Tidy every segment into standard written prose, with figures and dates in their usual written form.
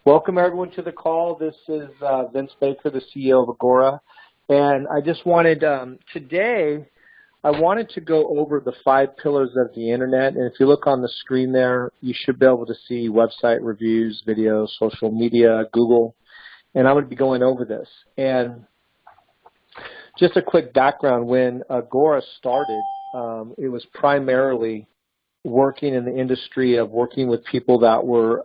Welcome everyone to the call. This is Vince Baker, the CEO of Agora, and I just wanted today I wanted to go over the 5 pillars of the internet. And if you look on the screen there, you should be able to see website reviews, videos, social media, Google, and I'm going to be going over this. And just a quick background: when Agora started, it was primarily working in the industry of working with people that were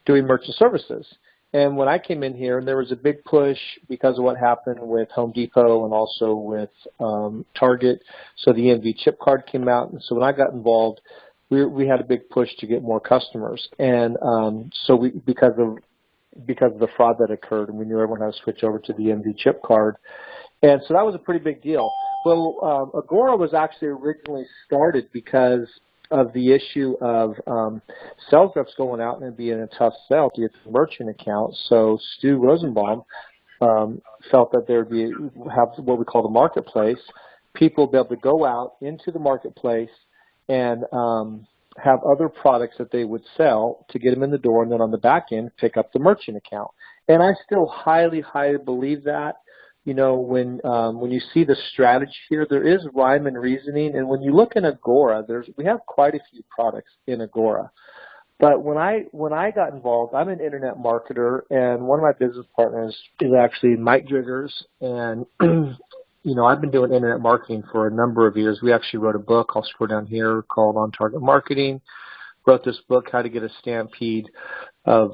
doing merchant services. And when I came in here, there was a big push because of what happened with Home Depot and also with Target. So the EMV chip card came out, and so when I got involved, we had a big push to get more customers. And so because of the fraud that occurred, and we knew everyone had to switch over to the EMV chip card. And so that was a pretty big deal. Well, Agora was actually originally started because of the issue of sales reps going out and being a tough sell to get the merchant account. So Stu Rosenbaum felt that there would have what we call the marketplace. People would be able to go out into the marketplace and have other products that they would sell to get them in the door, and then on the back end pick up the merchant account. And I still highly, highly believe that. You know, when you see the strategy here, there is rhyme and reasoning. And when you look in Agora, we have quite a few products in Agora. But when I got involved, I'm an internet marketer, and one of my business partners is actually Mike Driggers. And you know, I've been doing internet marketing for a number of years. We actually wrote a book, I'll scroll down here, called On Target Marketing. Wrote this book, How to Get a Stampede of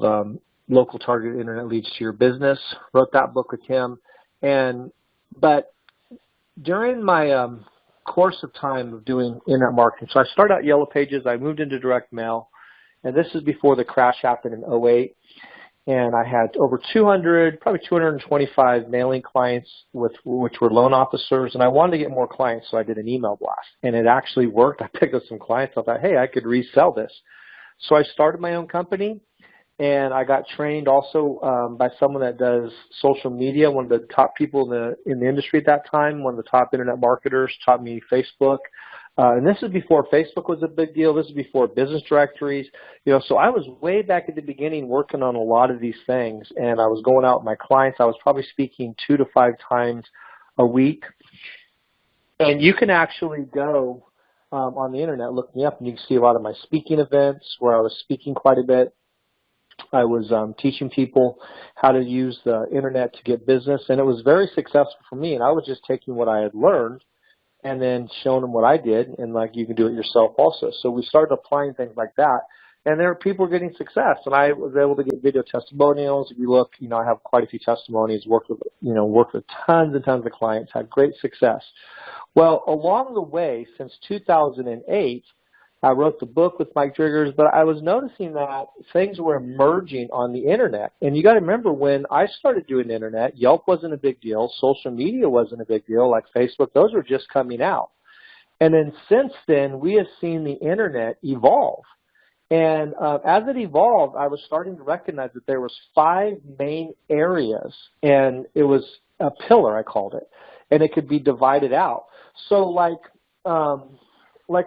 Local Target Internet Leads to Your Business. Wrote that book with him. But during my course of time of doing internet marketing, so I started out Yellow Pages, I moved into direct mail, and this is before the crash happened in '08, and I had over 200, probably 225 mailing clients which were loan officers, and I wanted to get more clients, so I did an email blast, and it actually worked. I picked up some clients. I thought, hey, I could resell this. So I started my own company. And I got trained also by someone that does social media, one of the top people in the industry at that time, one of the top internet marketers, taught me Facebook. And this is before Facebook was a big deal. This is before business directories. You know, so I was way back at the beginning working on a lot of these things, and I was going out with my clients. I was probably speaking 2 to 5 times a week. And you can actually go on the internet, look me up, and you can see a lot of my speaking events where I was speaking quite a bit. I was teaching people how to use the internet to get business, and it was very successful for me. And I was just taking what I had learned and then showing them what I did, and like you can do it yourself also. So we started applying things like that, and there were people getting success, and I was able to get video testimonials. If you look, you know, I have quite a few testimonies. Worked with tons and tons of clients, had great success. Well, along the way, since 2008. I wrote the book with Mike Driggers, but I was noticing that things were emerging on the internet. And you got to remember, when I started doing the internet, Yelp wasn't a big deal, social media wasn't a big deal, like Facebook. Those were just coming out. And then since then, we have seen the internet evolve. And as it evolved, I was starting to recognize that there was 5 main areas, and it was a pillar, I called it, and it could be divided out. So like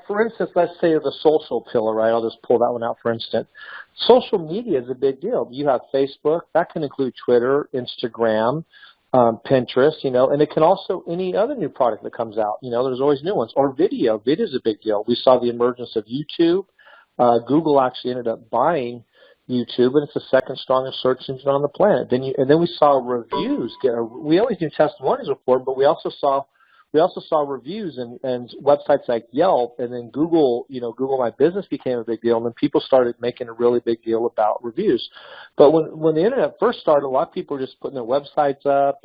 for instance, let's say the social pillar, right? I'll just pull that one out for instance. Social media is a big deal. You have Facebook. That can include Twitter, Instagram, Pinterest, you know, and it can also any other new product that comes out. You know, there's always new ones. Or video. Video is a big deal. We saw the emergence of YouTube. Google actually ended up buying YouTube, and it's the 2nd strongest search engine on the planet. And then we saw reviews. We always do testimonials before, but we also saw reviews and websites like Yelp, and then Google, you know, Google My Business became a big deal, and then people started making a really big deal about reviews. But when the internet first started, a lot of people were just putting their websites up,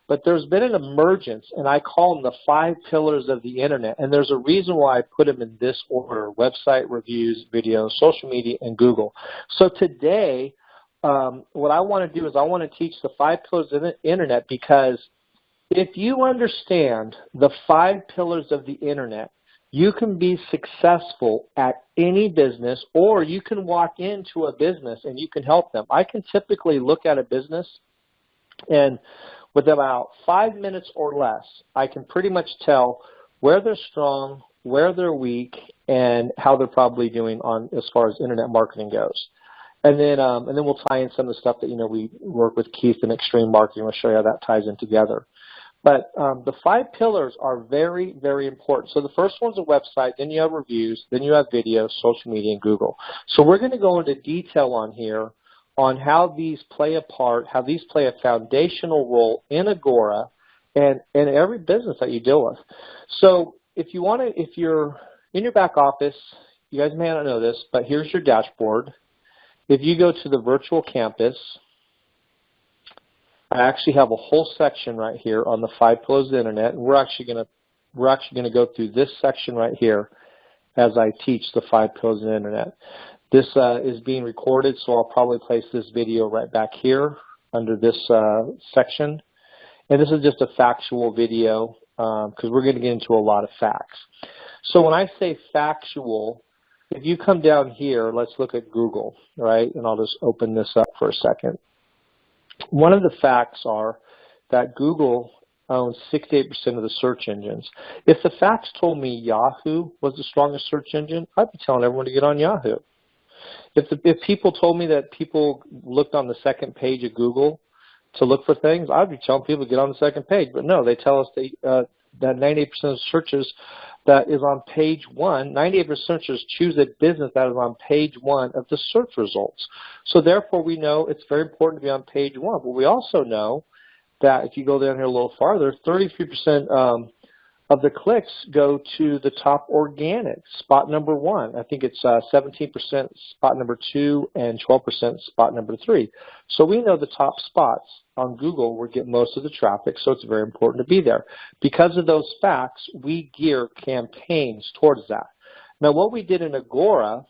but there's been an emergence, and I call them the 5 pillars of the internet, and there's a reason why I put them in this order: website, reviews, video, social media, and Google. So today, what I want to do is I want to teach the 5 pillars of the internet, because if you understand the 5 pillars of the internet, you can be successful at any business, or you can walk into a business and you can help them. I can typically look at a business, and with about 5 minutes or less, I can pretty much tell where they're strong, where they're weak, and how they're probably doing on as far as internet marketing goes. And then we'll tie in some of the stuff that, we work with Keith in Extreme Marketing. We'll show you how that ties in together. But the 5 pillars are very, very important. So the first one's a website, then you have reviews, then you have video, social media, and Google. So we're going to go into detail on here on how these play a part, how these play a foundational role in Agora and in every business that you deal with. So if you're in your back office, you guys may not know this, but here's your dashboard. If you go to the virtual campus, I actually have a whole section right here on the 5 pillars of the internet, and we're actually going to go through this section right here as I teach the 5 pillars of the internet. This is being recorded, so I'll probably place this video right back here under this section. And this is just a factual video because we're going to get into a lot of facts. So when I say factual, if you come down here, let's look at Google, right? And I'll just open this up for a second. One of the facts are that Google owns 68% of the search engines. If the facts told me Yahoo was the strongest search engine, I'd be telling everyone to get on Yahoo. If people told me that people looked on the second page of Google to look for things, I'd be telling people to get on the second page. But no, they tell us that 98% of searches that is on page 1, 98% of searchers choose a business that is on page 1 of the search results. So therefore, we know it's very important to be on page 1. But we also know that if you go down here a little farther, 33% of the clicks go to the top organic, spot number 1. I think it's 17% spot number 2 and 12% spot number 3. So we know the top spots on Google will get most of the traffic, so it's very important to be there. Because of those facts, we gear campaigns towards that. Now, what we did in Agora,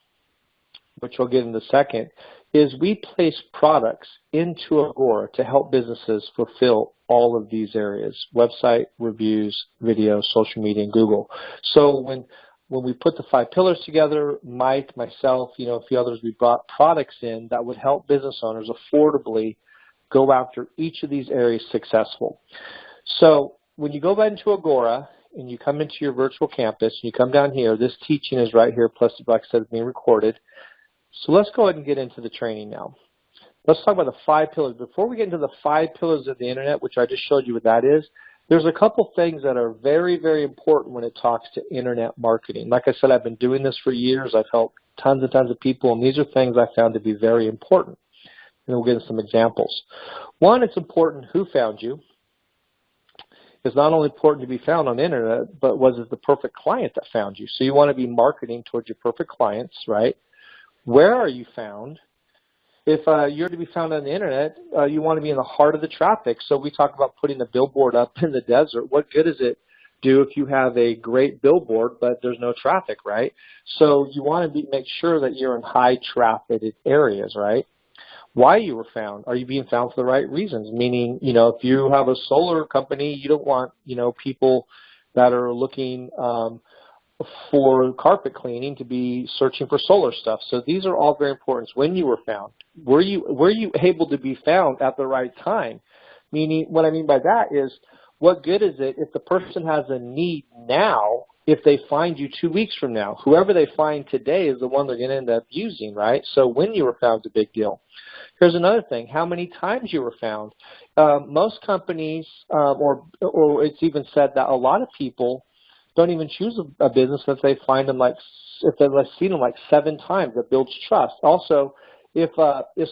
which we'll get in a second, is we place products into Agora to help businesses fulfill all of these areas: website, reviews, video, social media, and Google. So when we put the 5 pillars together, Mike, myself, a few others, we brought products in that would help business owners affordably go after each of these areas successful. So when you go back into Agora and you come into your virtual campus and you come down here, this teaching is right here, plus, like I said, it's being recorded. So let's go ahead and get into the training now. Let's talk about the 5 pillars. Before we get into the 5 pillars of the internet, which I just showed you what that is, there's a couple things that are very, very important when it talks to internet marketing. Like I said, I've been doing this for years. I've helped tons and tons of people, and these are things I found to be very important. And we'll get into some examples. One, it's important who found you. It's not only important to be found on the internet, but was it the perfect client that found you? So you want to be marketing towards your perfect clients, right? Where are you found? If you're to be found on the internet, you want to be in the heart of the traffic. So we talk about putting a billboard up in the desert. What good does it do if you have a great billboard, but there's no traffic, right? So you want to make sure that you're in high trafficked areas, right? Why you were found. Are you being found for the right reasons? Meaning, if you have a solar company, you don't want, people that are looking for carpet cleaning to be searching for solar stuff. So these are all very important. When you were found, were you able to be found at the right time? Meaning, what I mean by that is, what good is it if the person has a need now if they find you 2 weeks from now? Whoever they find today is the one they're going to end up using, right? So when you were found is a big deal. Here's another thing: how many times you were found. Most companies, or it's even said that a lot of people don't even choose a business if they find them if they've seen them 7 times. That builds trust. Also, if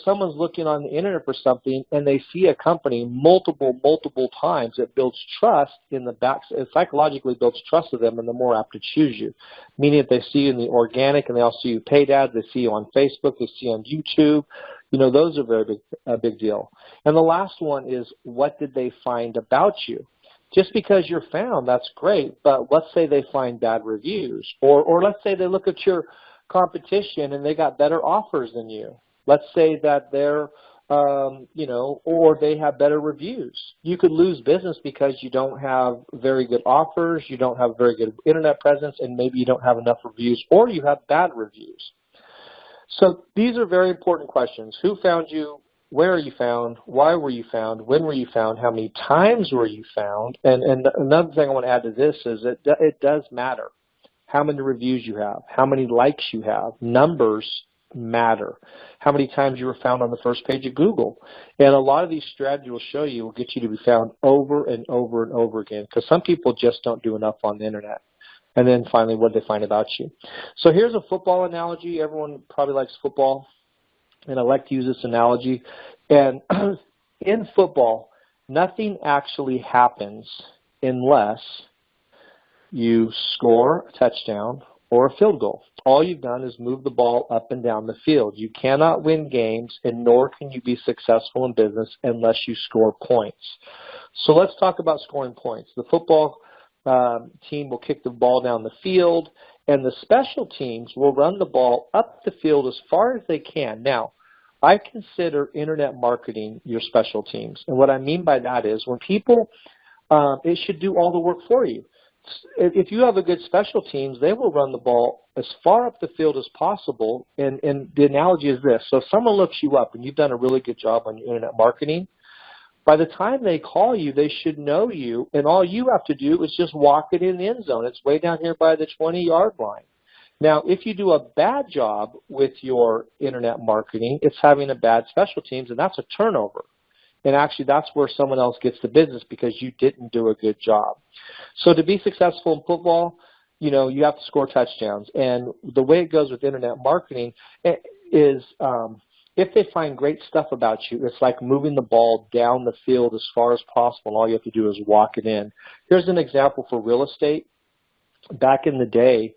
someone's looking on the internet for something and they see a company multiple times, it builds trust in the back. It psychologically builds trust of them, and they're more apt to choose you. Meaning, if they see you in the organic and they also see you paid ads, they see you on Facebook, they see you on YouTube. Those are a big deal. And the last one is, what did they find about you? Just because you're found, that's great, but let's say they find bad reviews, or let's say they look at your competition and they got better offers than you. Let's say that they're, or they have better reviews. You could lose business because you don't have very good offers, you don't have very good internet presence, and maybe you don't have enough reviews, or you have bad reviews. So these are very important questions. Who found you? Where are you found? Why were you found? When were you found? How many times were you found? And another thing I want to add to this is that it does matter how many reviews you have, how many likes you have. Numbers matter. How many times you were found on the first page of Google. And a lot of these strategies will show you, will get you to be found over and over and over again, because some people just don't do enough on the internet. And then finally, what do they find about you? So here's a football analogy. Everyone probably likes football, and I like to use this analogy. And in football, nothing actually happens unless you score a touchdown or a field goal. All you've done is move the ball up and down the field. You cannot win games, and nor can you be successful in business unless you score points. So let's talk about scoring points. The football team will kick the ball down the field, and the special teams will run the ball up the field as far as they can. Now, I consider internet marketing your special teams, and what I mean by that is when people, it should do all the work for you. If you have a good special teams, they will run the ball as far up the field as possible, and the analogy is this. So if someone looks you up and you've done a really good job on your internet marketing, by the time they call you, they should know you, and all you have to do is just walk it in the end zone. It's way down here by the 20-yard line. Now, if you do a bad job with your internet marketing, it's having a bad special teams, and that's a turnover. And actually, that's where someone else gets the business because you didn't do a good job. So to be successful in football, you know, you have to score touchdowns. And the way it goes with internet marketing is if they find great stuff about you, it's like moving the ball down the field as far as possible. All you have to do is walk it in. Here's an example for real estate. Back in the day,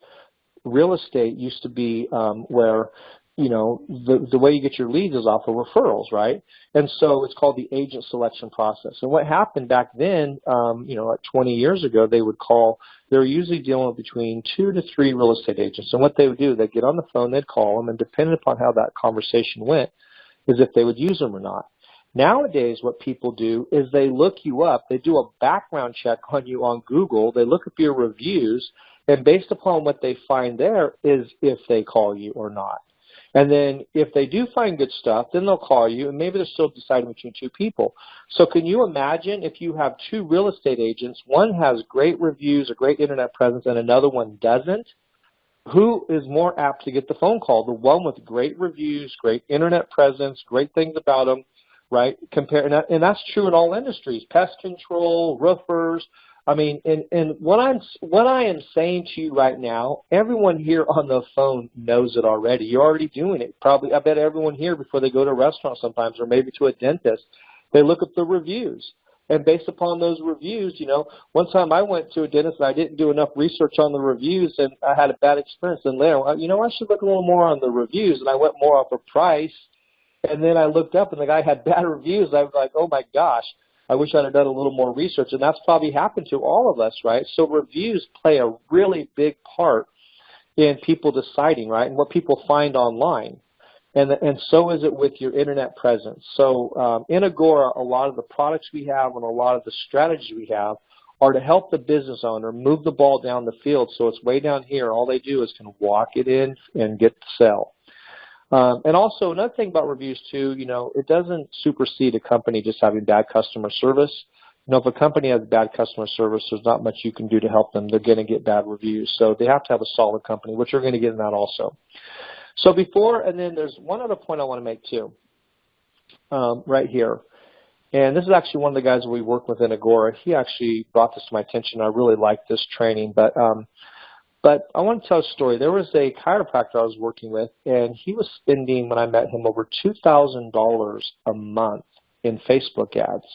real estate used to be where, you know, the way you get your leads is off of referrals, right? And so it's called the agent selection process. And what happened back then, you know, like 20 years ago, they were usually dealing with between 2 to 3 real estate agents. And what they would do, they'd get on the phone, they'd call them, and depending upon how that conversation went, is if they would use them or not. Nowadays, what people do is they look you up, they do a background check on you on Google, they look up your reviews, and based upon what they find there is if they call you or not. And then if they do find good stuff, then they'll call you, and maybe they're still deciding between 2 people. So can you imagine if you have 2 real estate agents, one has great reviews, a great internet presence, and another one doesn't? Who is more apt to get the phone call? The one with great reviews, great internet presence, great things about them, right? And that's true in all industries, pest control, roofers. I mean, and what I am saying to you right now, everyone here on the phone knows it already. You're already doing it. Probably, I bet everyone here before they go to a restaurant sometimes or maybe to a dentist, they look at the reviews. And based upon those reviews, you know, one time I went to a dentist and I didn't do enough research on the reviews and I had a bad experience. And later, you know, I should look a little more on the reviews, and I went more off of price. And then I looked up and the guy had bad reviews. I was like, oh my gosh. I wish I'd have done a little more research, and that's probably happened to all of us, right? So reviews play a really big part in people deciding, right, and what people find online. And so is it with your internet presence. So in Agora, a lot of the products we have and a lot of the strategies we have are to help the business owner move the ball down the field so it's way down here. All they do is can walk it in and get the sell. And also another thing about reviews too, you know, it doesn't supersede a company just having bad customer service. You know, if a company has bad customer service, there's not much you can do to help them. They're going to get bad reviews. So they have to have a solid company, which we're going to get in that also. So and then there's one other point I want to make too, right here. And this is actually one of the guys we work with in Agora. He actually brought this to my attention. I really like this training, but I want to tell a story. There was a chiropractor I was working with, and he was spending, when I met him, over $2,000 a month in Facebook ads,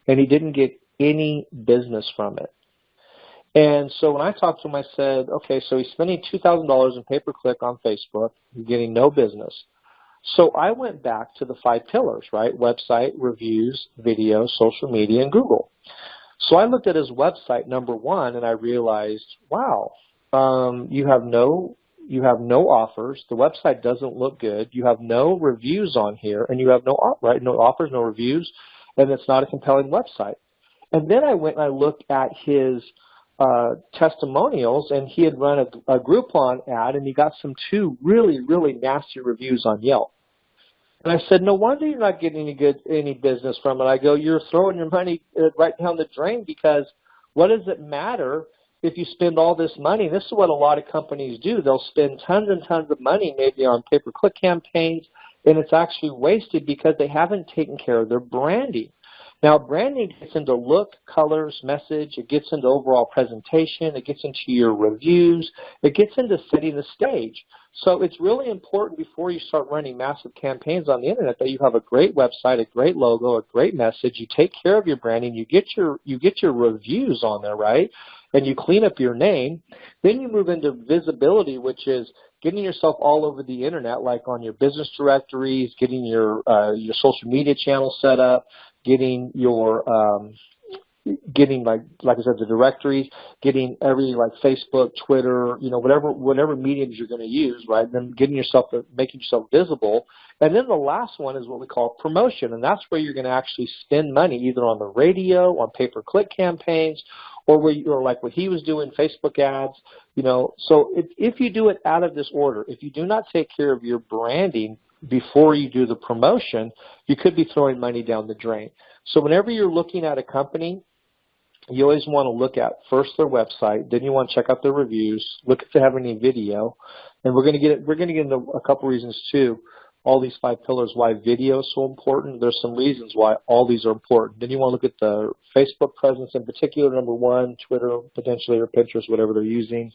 and he didn't get any business from it. And so when I talked to him, I said, okay, so he's spending $2,000 in pay-per-click on Facebook, he's getting no business. So I went back to the 5 pillars, right? Website, reviews, video, social media, and Google. So I looked at his website, number 1, and I realized, wow, you have no offers. The website doesn't look good. You have no reviews on here, and you have no offers, no reviews, and it's not a compelling website. And then I went and I looked at his testimonials, and he had run a Groupon ad, and he got 2 really, really nasty reviews on Yelp. And I said, no wonder you're not getting any business from it. I go, you're throwing your money right down the drain, because what does it matter if you spend all this money, this is what a lot of companies do. They'll spend tons and tons of money maybe on pay-per-click campaigns, and it's actually wasted because they haven't taken care of their branding. Now, branding gets into look, colors, message. It gets into overall presentation. It gets into your reviews. It gets into setting the stage. So it's really important before you start running massive campaigns on the internet that you have a great website, a great logo, a great message. You take care of your branding. You get your reviews on there, right? And you clean up your name. Then you move into visibility, which is getting yourself all over the internet, like on your business directories, getting your social media channel set up, getting your getting like I said, the directories, getting every like Facebook, Twitter, whatever mediums you're going to use, right? Then making yourself visible. And then the last one is what we call promotion, and that's where you're going to actually spend money either on the radio, on pay-per-click campaigns, or like what he was doing, Facebook ads. So if you do it out of this order, if you do not take care of your branding before you do the promotion, you could be throwing money down the drain. So whenever you're looking at a company, you always want to look at first their website, then you want to check out their reviews, look if they have any video, and we're going to get into a couple reasons too. All these 5 pillars, why video is so important. There's some reasons why all these are important. Then you want to look at the Facebook presence in particular, number 1, Twitter potentially, or Pinterest, whatever they're using,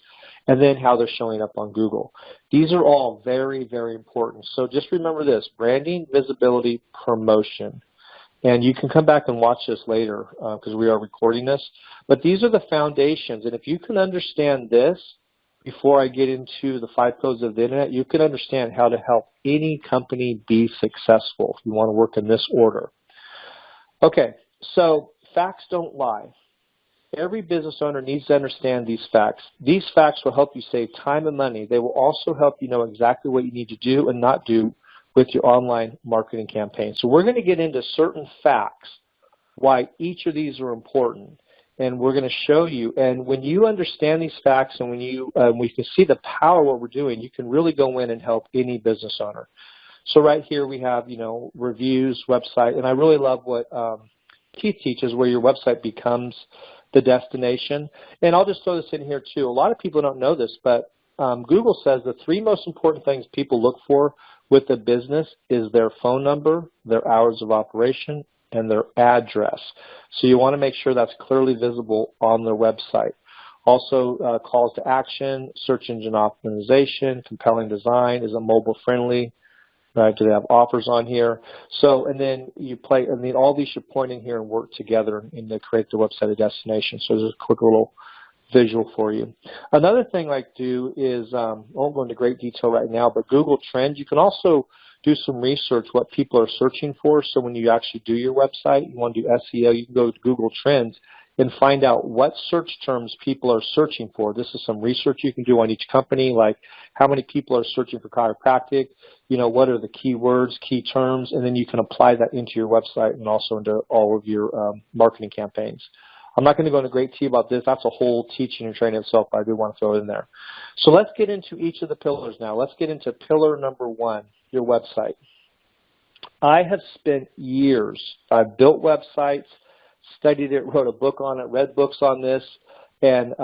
and then how they're showing up on Google. These are all very, very important. So just remember this: branding, visibility, promotion. And you can come back and watch this later because we are recording this. But these are the foundations. And if you can understand this before I get into the 5 pillars of the internet, you can understand how to help any company be successful if you want to work in this order. Okay, so facts don't lie. Every business owner needs to understand these facts. These facts will help you save time and money. They will also help you know exactly what you need to do and not do with your online marketing campaign. So we're going to get into certain facts, why each of these are important, and we're going to show you. And when you understand these facts and when we can see the power of what we're doing, you can really go in and help any business owner. So right here we have, reviews, website, and I really love what Keith teaches, where your website becomes the destination. And I'll just throw this in here too. A lot of people don't know this, but Google says the 3 most important things people look for with a business is their phone number, their hours of operation, and their address. So you want to make sure that's clearly visible on their website. Also, calls to action, search engine optimization, compelling design, is it mobile friendly? Right? Do they have offers on here? So, and then all these should point in here and work together and to create the website a destination. So there's a quick little visual for you. Another thing I do is, I won't go into great detail right now, but Google Trends. You can also do some research what people are searching for. So when you actually do your website, you want to do SEO, you can go to Google Trends and find out what search terms people are searching for. This is some research you can do on each company, like how many people are searching for chiropractic, what are the keywords, key terms, and then you can apply that into your website and also into all of your marketing campaigns. I'm not going to go into great detail about this. That's a whole teaching and training itself, but I do want to throw it in there. So let's get into each of the pillars now. Let's get into pillar number 1, your website. I have spent years. I've built websites, studied it, wrote a book on it, read books on this, and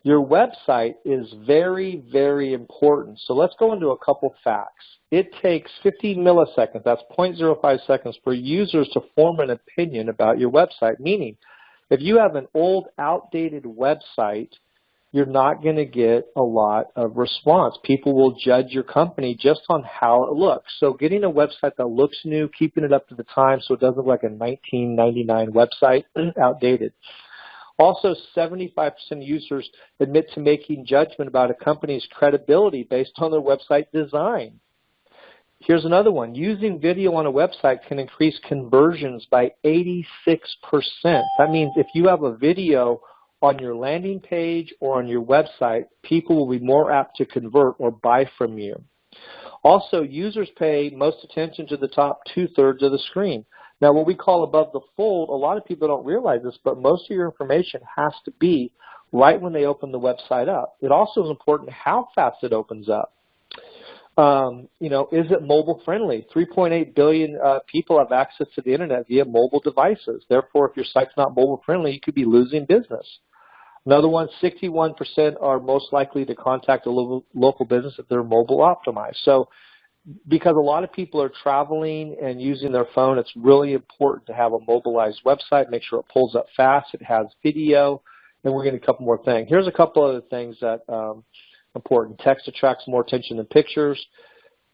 your website is very, very important. So let's go into a couple facts. It takes 15 milliseconds, that's 0.05 seconds, for users to form an opinion about your website, meaning if you have an old, outdated website, you're not going to get a lot of response. People will judge your company just on how it looks. So getting a website that looks new, keeping it up to the time so it doesn't look like a 1999 website, outdated. Also, 75% of users admit to making judgment about a company's credibility based on their website design. Here's another one. Using video on a website can increase conversions by 86%. That means if you have a video on your landing page or on your website, people will be more apt to convert or buy from you. Also, users pay most attention to the top 2/3 of the screen. Now, what we call above the fold, a lot of people don't realize this, but most of your information has to be right when they open the website up. It also is important how fast it opens up. Is it mobile friendly? 3.8 billion people have access to the internet via mobile devices. Therefore, if your site's not mobile friendly, you could be losing business. Another one, 61% are most likely to contact a local business if they're mobile optimized. So because a lot of people are traveling and using their phone, it's really important to have a mobilized website. Make sure it pulls up fast, it has video, and we're getting a couple more things. Here's a couple other things that important. Text attracts more attention than pictures.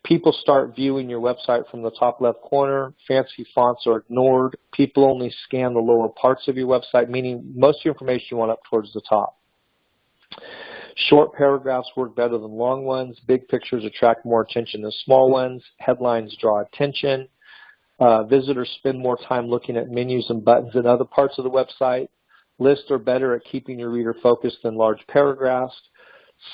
People start viewing your website from the top left corner. Fancy fonts are ignored. People only scan the lower parts of your website, meaning most of your information you want up towards the top. Short paragraphs work better than long ones. Big pictures attract more attention than small ones. Headlines draw attention. Visitors spend more time looking at menus and buttons in other parts of the website. Lists are better at keeping your reader focused than large paragraphs.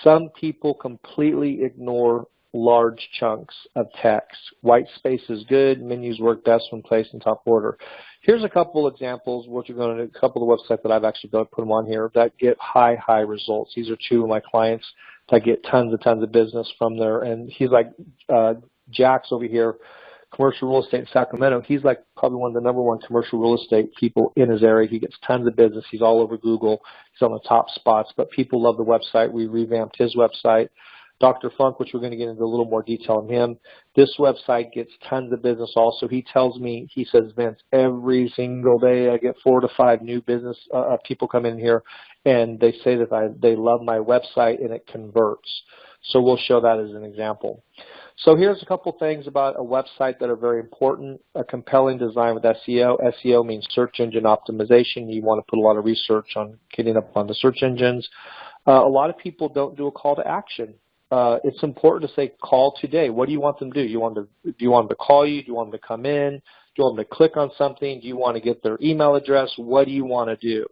Some people completely ignore large chunks of text. White space is good. Menus work best when placed in top order. Here's a couple examples. What you're going to, a couple of the websites that I've actually put them on here that get high results. These are two of my clients that get tons of business from there. And he's like Jack's over here, commercial real estate in Sacramento. He's like probably one of the #1 commercial real estate people in his area. He gets tons of business. He's all over Google. He's on the top spots, but people love the website. We revamped his website. Dr. Funk, which we're going to get into a little more detail on him. This website gets tons of business also. He tells me, he says, Vince, every single day I get 4 to 5 new business people come in here, and they say that they love my website and it converts. So we'll show that as an example. So here's a couple things about a website that are very important. A compelling design with SEO. SEO means search engine optimization. You want to put a lot of research on getting up on the search engines. A lot of people don't do a call to action. It's important to say, call today. What do you want them to do? Do you want them to call you? Do you want them to come in? Do you want them to click on something? Do you want to get their email address? What do you want to do?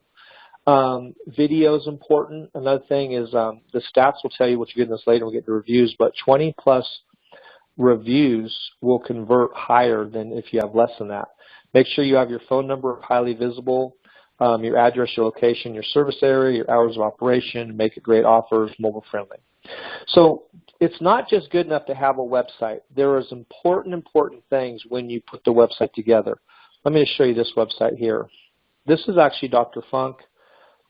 Video is important. Another thing is the stats will tell you, what you get in this later, we'll get the reviews, but 20+ reviews will convert higher than if you have less than that. Make sure you have your phone number highly visible, your address, your location, your service area, your hours of operation, make it great offers, mobile friendly. So it's not just good enough to have a website. There is important things when you put the website together. Let me just show you this website here. This is actually Dr. Funk.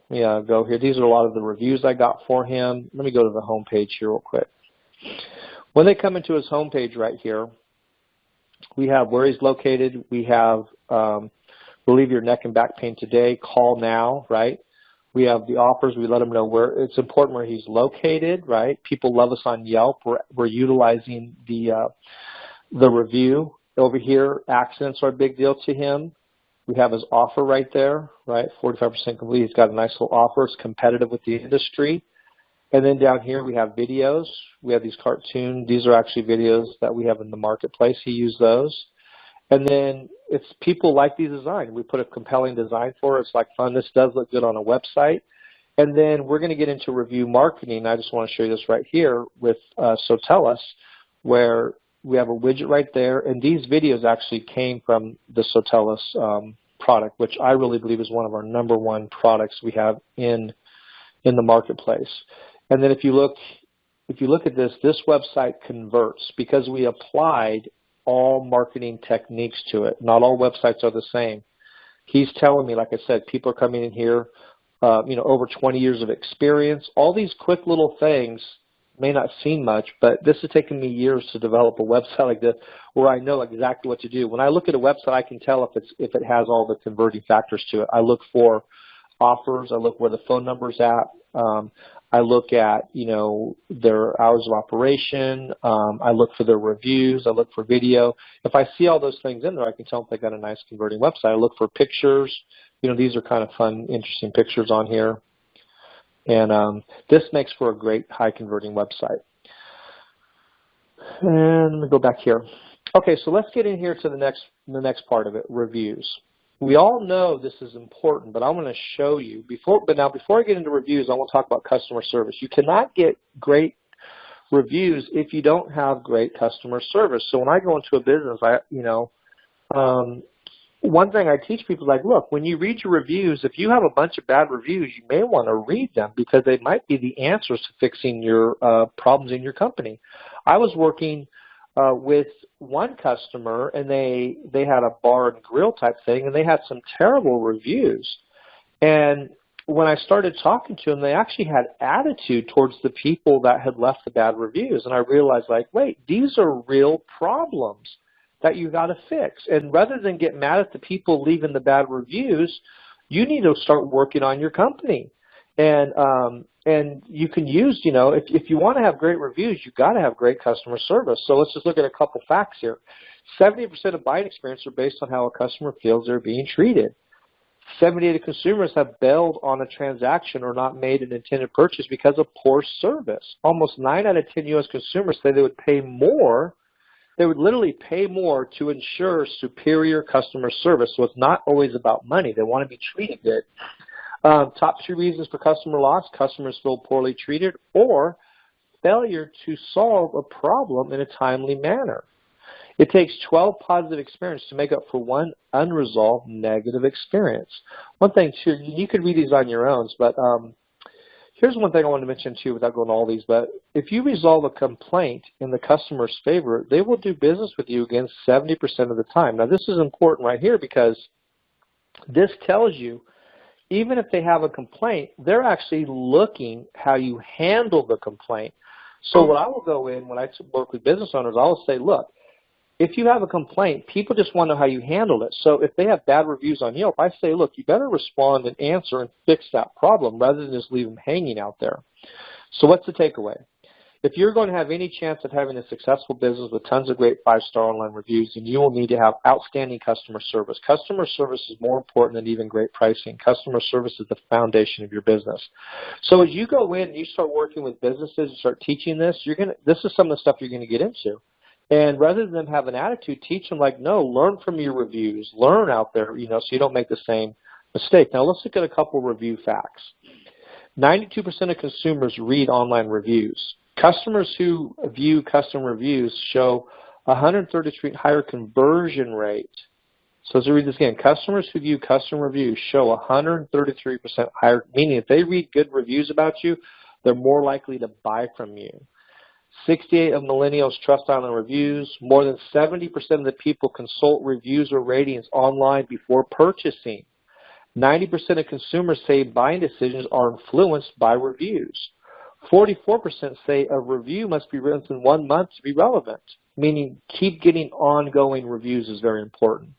Let me go here. These are a lot of the reviews I got for him. Let me go to the home page here real quick. When they come into his home page right here, we have where he's located. We have relieve your neck and back pain today. Call now, right? We have the offers. We let them know where it's important where he's located, right? People love us on Yelp. We're utilizing the review over here. Accents are a big deal to him. We have his offer right there, right? 45% complete. He's got a nice little offer. It's competitive with the industry. And then down here we have videos. We have these cartoons. These are actually videos that we have in the marketplace. He used those. And then it's people like these designs. We put a compelling design for it. It's like fun. This does look good on a website. And then we're going to get into review marketing. I just want to show you this right here with Sotellus, where we have a widget right there. And these videos actually came from the Sotellus product, which I really believe is one of our #1 products we have in the marketplace. And then if you look at this website converts because we applied all marketing techniques to it. Not all websites are the same. He's telling me, like I said, people are coming in here, over 20 years of experience. All these quick little things may not seem much, but this has taken me years to develop a website like this where I know exactly what to do. When I look at a website, I can tell if it has all the converting factors to it. I look for offers. I look where the phone number's at. I look at, their hours of operation. I look for their reviews. I look for video. If I see all those things in there, I can tell if they got a nice converting website. I look for pictures. These are kind of fun, interesting pictures on here. And this makes for a great high converting website. And let me go back here. Okay, so let's get in here to the next part of it, reviews. We all know this is important, but I want to show you before I get into reviews, I want to talk about customer service. You cannot get great reviews if you don't have great customer service. So when I go into a business, one thing I teach people is like, look, when you read your reviews, if you have a bunch of bad reviews, you may want to read them because they might be the answers to fixing your problems in your company. I was working with one customer, and they had a bar and grill type thing, and they had some terrible reviews. And when I started talking to them, they actually had attitude towards the people that had left the bad reviews. And I realized, like, wait, these are real problems that you got to fix. And rather than get mad at the people leaving the bad reviews, you need to start working on your company. And you can use, if you want to have great reviews, you got to have great customer service. So let's just look at a couple facts here. 70% of buying experience are based on how a customer feels they're being treated. 78% of consumers have bailed on a transaction or not made an intended purchase because of poor service. Almost 9 out of 10 U.S. consumers say they would pay more. They would literally pay more to ensure superior customer service. So it's not always about money. They want to be treated good. Top 2 reasons for customer loss: customers feel poorly treated or failure to solve a problem in a timely manner. It takes 12 positive experiences to make up for one unresolved negative experience. One thing, too, you could read these on your own, but here's one thing I want to mention, too, without going to all these. But if you resolve a complaint in the customer's favor, they will do business with you again 70% of the time. Now, this is important right here because this tells you even if they have a complaint, they're actually looking how you handle the complaint. So what I will go in when I work with business owners, I will say, look, if you have a complaint, people just want to know how you handle it. So if they have bad reviews on Yelp, I say, look, you better respond and answer and fix that problem rather than just leave them hanging out there. So what's the takeaway? If you're going to have any chance of having a successful business with tons of great 5-star online reviews, then you will need to have outstanding customer service. Customer service is more important than even great pricing. Customer service is the foundation of your business. So as you go in and you start working with businesses and start teaching this, this is some of the stuff you're going to get into. And rather than have an attitude, teach them like, no, learn from your reviews. Learn out there, so you don't make the same mistake. Now, let's look at a couple review facts. 92% of consumers read online reviews. Customers who view custom reviews show 133% higher conversion rate. So as I read this again, customers who view custom reviews show 133% higher, meaning if they read good reviews about you, they're more likely to buy from you. 68% of millennials trust online reviews. More than 70% of the people consult reviews or ratings online before purchasing. 90% of consumers say buying decisions are influenced by reviews. 44% say a review must be written within 1 month to be relevant, meaning keep getting ongoing reviews is very important.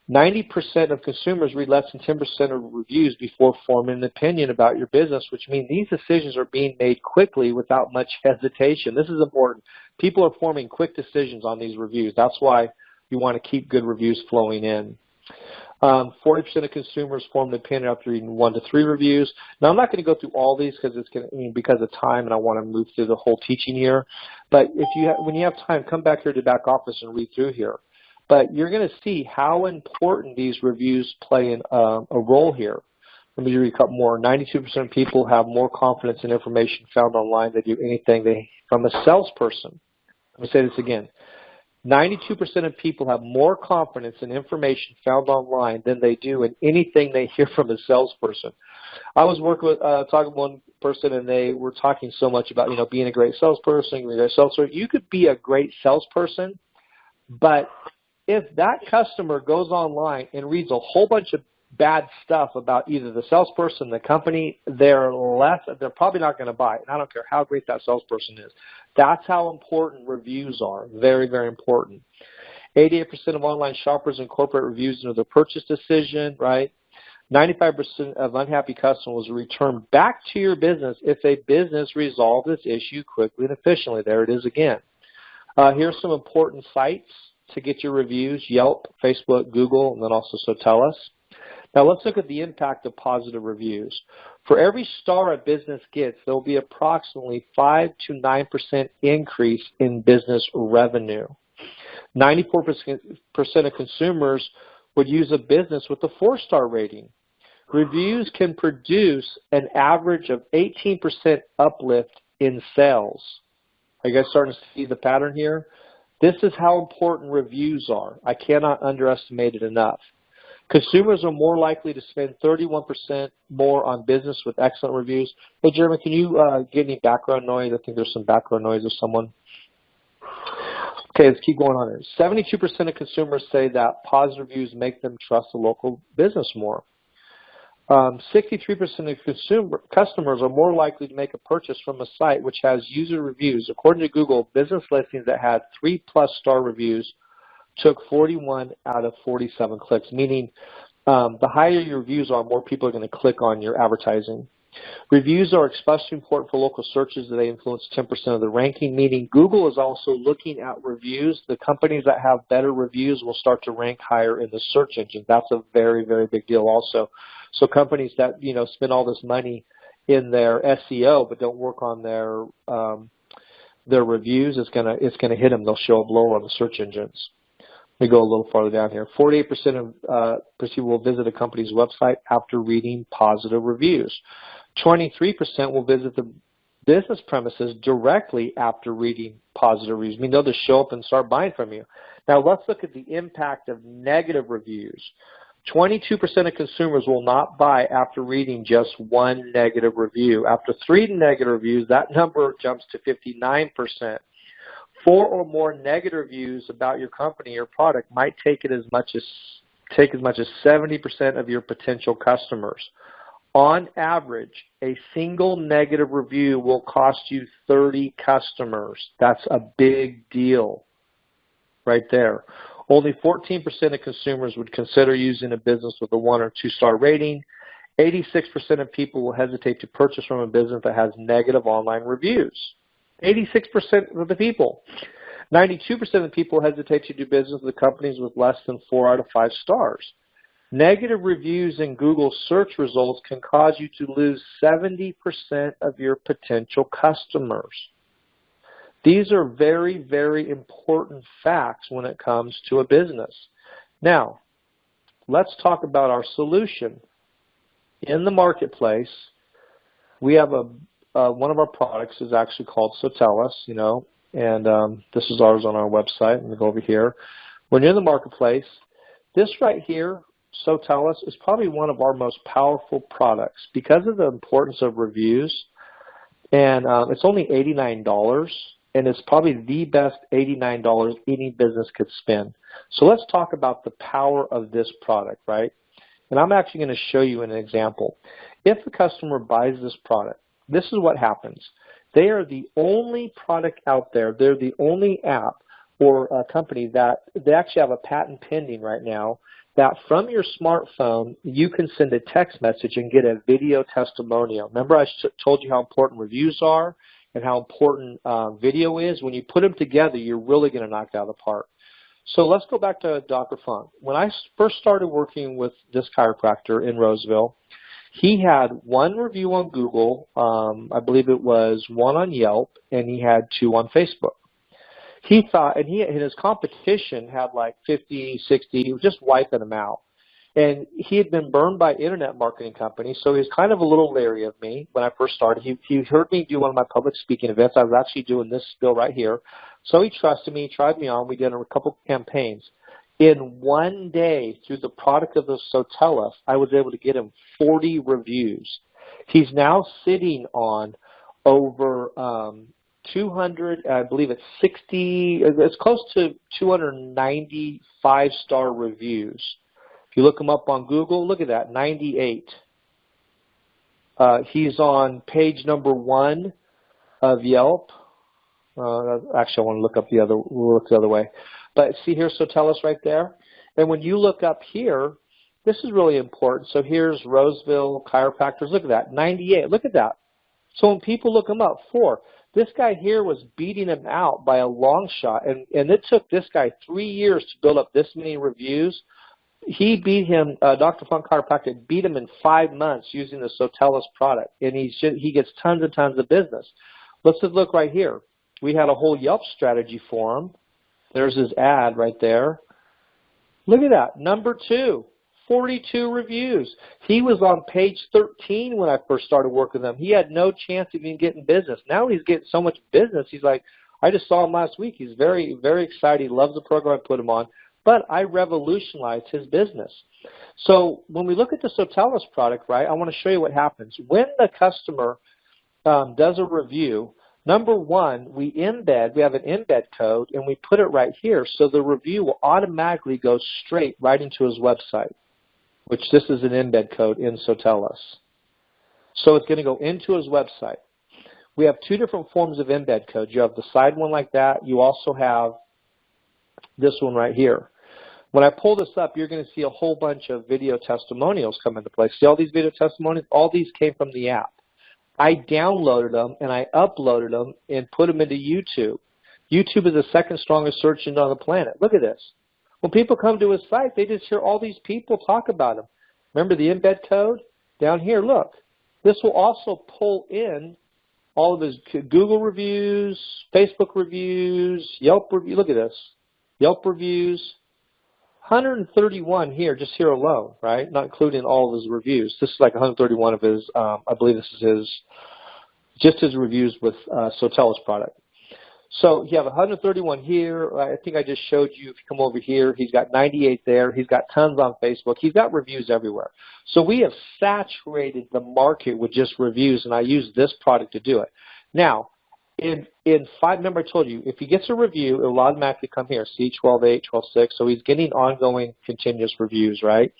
90% of consumers read less than 10% of reviews before forming an opinion about your business, which means these decisions are being made quickly without much hesitation. This is important. People are forming quick decisions on these reviews. That's why you want to keep good reviews flowing in. 40% of consumers form an opinion after reading 1 to 3 reviews. Now, I'm not going to go through all these because of time, and I want to move through the whole teaching here. But when you have time, come back here to back office and read through here. But you're going to see how important these reviews play in a role here. Let me read a couple more. 92% of people have more confidence in information found online than do anything from a salesperson. Let me say this again. 92% of people have more confidence in information found online than they do in anything they hear from a salesperson. I was talking with one person, and they were talking so much about being a great salesperson, You could be a great salesperson, but if that customer goes online and reads a whole bunch of bad stuff about either the salesperson, the company, they're probably not going to buy it. And I don't care how great that salesperson is. That's how important reviews are. Very, very important. 88% of online shoppers incorporate reviews into their purchase decision, right? 95% of unhappy customers will return back to your business if a business resolves its issue quickly and efficiently. There it is again. Here's some important sites to get your reviews: Yelp, Facebook, Google, and then also Sotellus. Now let's look at the impact of positive reviews. For every star a business gets, there will be approximately 5 to 9% increase in business revenue. 94% of consumers would use a business with a 4-star rating. Reviews can produce an average of 18% uplift in sales. Are you guys starting to see the pattern here? This is how important reviews are. I cannot underestimate it enough. Consumers are more likely to spend 31% more on business with excellent reviews. Hey, Jeremy, can you get any background noise? I think there's some background noise of someone. Okay, let's keep going on here. 72% of consumers say that positive reviews make them trust a local business more. 63% of customers are more likely to make a purchase from a site which has user reviews. According to Google, business listings that had 3+ star reviews took 41 out of 47 clicks, meaning the higher your reviews are, more people are going to click on your advertising. Reviews are especially important for local searches that they influence 10% of the ranking, meaning Google is also looking at reviews. The companies that have better reviews will start to rank higher in the search engine. That's a very, very big deal also. So companies that, spend all this money in their SEO but don't work on their reviews, it's gonna hit them. They'll show up lower on the search engines. Let me go a little farther down here. 48% of people will visit a company's website after reading positive reviews. 23% will visit the business premises directly after reading positive reviews. I mean, they'll just show up and start buying from you. Now, let's look at the impact of negative reviews. 22% of consumers will not buy after reading just one negative review. After 3 negative reviews, that number jumps to 59%. 4 or more negative reviews about your company or product might take as much as 70% of your potential customers. On average, a single negative review will cost you 30 customers. That's a big deal right there. Only 14% of consumers would consider using a business with a 1 or 2 star rating. 86% of people will hesitate to purchase from a business that has negative online reviews. 86% of the people. 92% of the people hesitate to do business with companies with less than 4 out of 5 stars. Negative reviews in Google search results can cause you to lose 70% of your potential customers. These are very, very important facts when it comes to a business. Now, let's talk about our solution. In the marketplace, we have one of our products is actually called Sotellus, and this is ours on our website. I'm going to go over here. When you're in the marketplace, this right here, Sotellus, is probably one of our most powerful products because of the importance of reviews. And it's only $89, and it's probably the best $89 any business could spend. So let's talk about the power of this product, right? And I'm actually going to show you an example. If a customer buys this product, this is what happens. They are the only product out there, they're the only app or a company that they actually have a patent pending right now that from your smartphone, you can send a text message and get a video testimonial. Remember I told you how important reviews are and how important video is? When you put them together, you're really going to knock it out of the park. So let's go back to Dr. Funk. When I first started working with this chiropractor in Roseville, he had 1 review on Google, I believe it was 1 on Yelp, and he had 2 on Facebook. He thought, and his competition had like 50, 60, he was just wiping them out. And he had been burned by internet marketing companies, so he was kind of a little leery of me when I first started. He heard me do one of my public speaking events. I was actually doing this spiel right here. So he trusted me, he tried me on. We did a couple campaigns. In one day, through the product of the Sotellus, I was able to get him 40 reviews. He's now sitting on over 200, I believe it's 60, it's close to 290 5-star reviews. If you look him up on Google, look at that, 98. He's on page number 1 of Yelp. Actually, I want to look up we'll look the other way. But see here, Sotellus right there. And when you look up here, this is really important. So here's Roseville Chiropractors. Look at that, 98. Look at that. So when people look him up, 4. This guy here was beating him out by a long shot. And it took this guy 3 years to build up this many reviews. He beat him, Dr. Funk Chiropractic beat him in 5 months using the Sotellus product. And he gets tons and tons of business. Let's just look right here. We had a whole Yelp strategy for him. There's his ad right there. Look at that, number 2, 42 reviews. He was on page 13 when I first started working with him. He had no chance of even getting business. Now he's getting so much business. He's like, I just saw him last week. He's very, very excited. He loves the program I put him on. But I revolutionized his business. So when we look at the Sotellus product, right, I want to show you what happens. When the customer does a review, number 1, we have an embed code, and we put it right here, so the review will automatically go straight right into his website. which this is an embed code in Sotellus. So it's going to go into his website. We have two different forms of embed code. You have the side one like that. You also have this one right here. When I pull this up, you're going to see a whole bunch of video testimonials come into play. See all these video testimonials? All these came from the app. I downloaded them and I uploaded them and put them into YouTube. YouTube is the second strongest search engine on the planet. Look at this. When people come to his site, they just hear all these people talk about him. Remember the embed code? Down here, look. This will also pull in all of his Google reviews, Facebook reviews, Yelp reviews. Look at this. Yelp reviews. 131 here, just here alone, right? Not including all of his reviews. This is like 131 of his, I believe this is just his reviews with Sotellus product. So you have 131 here. I think I just showed you, if you come over here, he's got 98 there. He's got tons on Facebook. He's got reviews everywhere. So we have saturated the market with just reviews, and I use this product to do it. Now, remember I told you, if he gets a review, it will automatically come here, see 12.8, 12.6. So he's getting ongoing continuous reviews, right?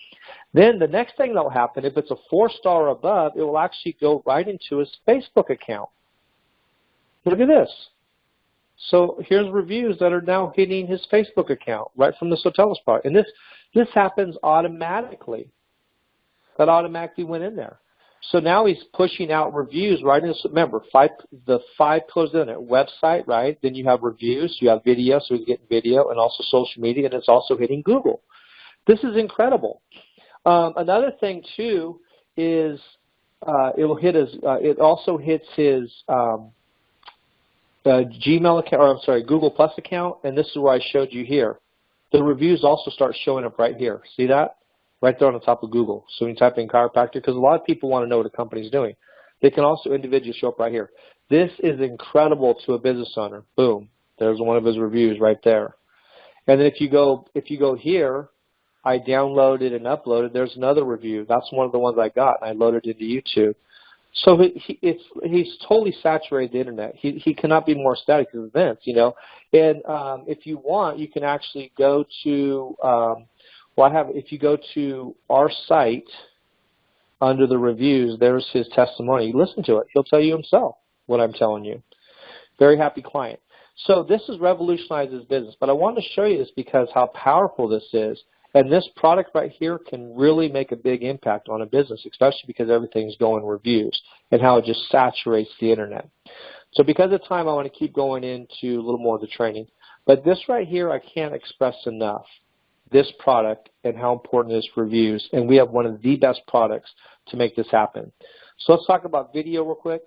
Then the next thing that will happen, if it's a 4-star or above, it will actually go right into his Facebook account. Look at this. So here's reviews that are now hitting his Facebook account right from the Sotellus product. And this happens automatically. That automatically went in there. So now he's pushing out reviews right in, remember, the 5 pillars in it, website, right? Then you have reviews, you have video, so he's getting video, and also social media, and it's also hitting Google. This is incredible. Another thing, too, is it also hits his Gmail account, or I'm sorry, Google Plus account, and this is where I showed you here. The reviews also start showing up right here. See that? Right there on the top of Google. So when you type in chiropractor, because a lot of people want to know what a company's doing. They can also individually show up right here. This is incredible to a business owner. Boom. There's one of his reviews right there. And then if you go here, I downloaded and uploaded. There's another review. That's one of the ones I got, and I loaded it into YouTube. So he's totally saturated the internet. He cannot be more static than events, you know. And if you want, you can actually go to if you go to our site under the reviews, there's his testimony. Listen to it. He'll tell you himself what I'm telling you. Very happy client. So this has revolutionized his business. But I wanted to show you this because how powerful this is. And this product right here can really make a big impact on a business, especially because everything's going reviews and how it just saturates the internet. So because of time, I want to keep going into a little more of the training. But this right here, I can't express enough, this product and how important it is for reviews. And we have one of the best products to make this happen. So let's talk about video real quick.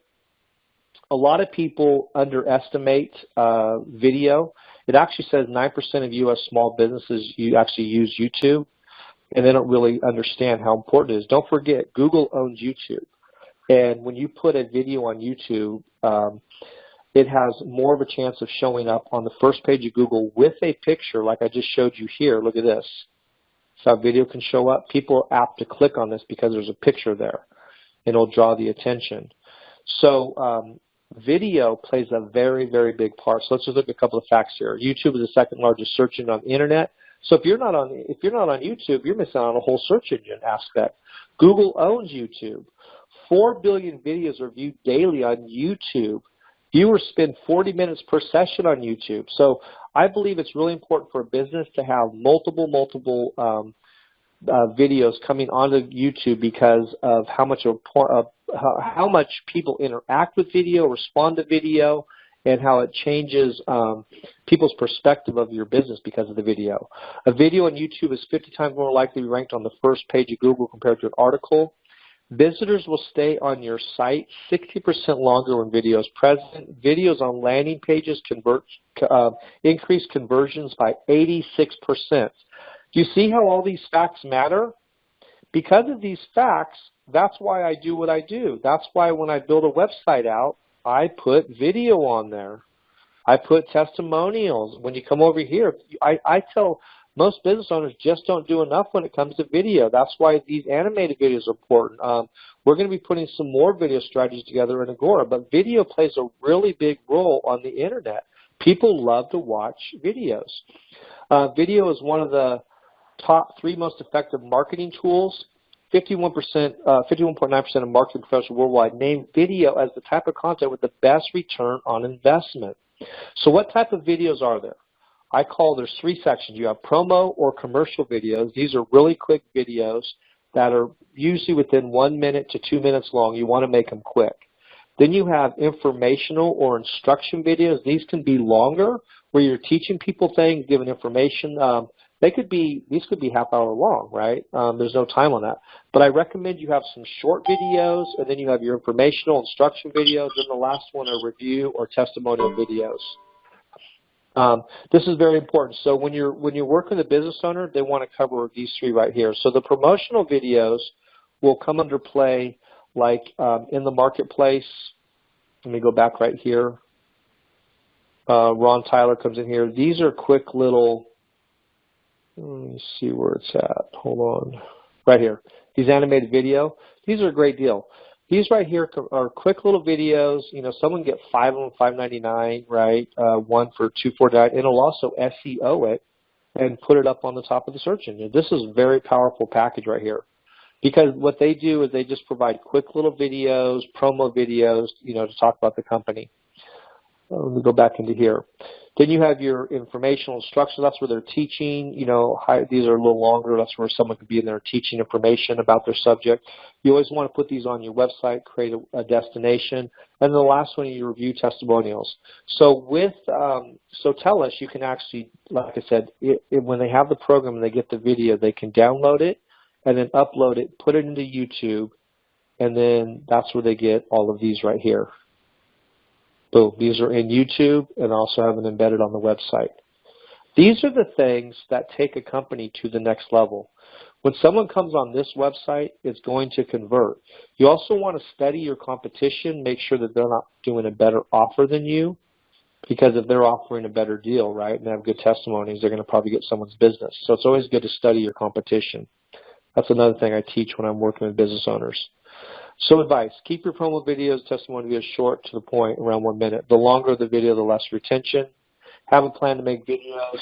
A lot of people underestimate video. It actually says 9% of U.S. small businesses actually use YouTube, and they don't really understand how important it is. Don't forget, Google owns YouTube. And when you put a video on YouTube, it has more of a chance of showing up on the first page of Google with a picture like I just showed you here. Look at this. So how video can show up. People are apt to click on this because there's a picture there, and it'll draw the attention. So video plays a very, very big part. So let's just look at a couple of facts here. YouTube is the second largest search engine on the internet. So if you're not on YouTube, you're missing out on a whole search engine aspect. Google owns YouTube. 4 billion videos are viewed daily on YouTube. Viewers spend 40 minutes per session on YouTube. So I believe it's really important for a business to have multiple videos coming onto YouTube because of how much people interact with video, respond to video, and how it changes people's perspective of your business because of the video. A video on YouTube is 50 times more likely to be ranked on the first page of Google compared to an article. Visitors will stay on your site 60% longer when video is present. Videos on landing pages increase conversions by 86%. Do you see how all these facts matter? Because of these facts, that's why I do what I do. That's why when I build a website out, I put video on there. I put testimonials. When you come over here, I tell most business owners just don't do enough when it comes to video. That's why these animated videos are important. We're going to be putting some more video strategies together in Agora, but video plays a really big role on the internet. People love to watch videos. Video is one of the top 3 most effective marketing tools. 51.9% of marketing professionals worldwide name video as the type of content with the best return on investment. So what type of videos are there? There's three sections. You have promo or commercial videos. These are really quick videos that are usually within 1 minute to 2 minutes long. You want to make them quick. Then you have informational or instruction videos. These can be longer, where you're teaching people things, giving information. These could be half hour long, right? There's no time on that. But I recommend you have some short videos, and then you have your informational instruction videos, and the last one are review or testimonial videos. This is very important. So when you're working with a business owner, they want to cover these three right here. So the promotional videos will come under play like in the marketplace. Let me go back right here. Ron Tyler comes in here. These are quick little, let me see where it's at. Hold on. Right here. These animated video. These are a great deal. These right here are quick little videos. You know, someone get 5 of them, $5.99, right? One for $2.49. And it'll also SEO it and put it up on the top of the search engine. This is a very powerful package right here. Because what they do is they just provide quick little videos, promo videos, you know, to talk about the company. Let me go back into here. Then you have your informational instructions. That's where they're teaching. You know, these are a little longer. That's where someone could be in there teaching information about their subject. You always want to put these on your website, create a destination. And the last one, you review testimonials. So with Sotellus, you can actually, like I said, when they have the program and they get the video, they can download it and then upload it, put it into YouTube, and then that's where they get all of these right here. Boom. These are in YouTube and also have them embedded on the website. These are the things that take a company to the next level. When someone comes on this website, it's going to convert. You also want to study your competition, make sure that they're not doing a better offer than you, because if they're offering a better deal, right, and they have good testimonies, they're going to probably get someone's business. So it's always good to study your competition. That's another thing I teach when I'm working with business owners. So advice, keep your promo videos, testimony videos short to the point, around 1 minute. The longer the video, the less retention. Have a plan to make videos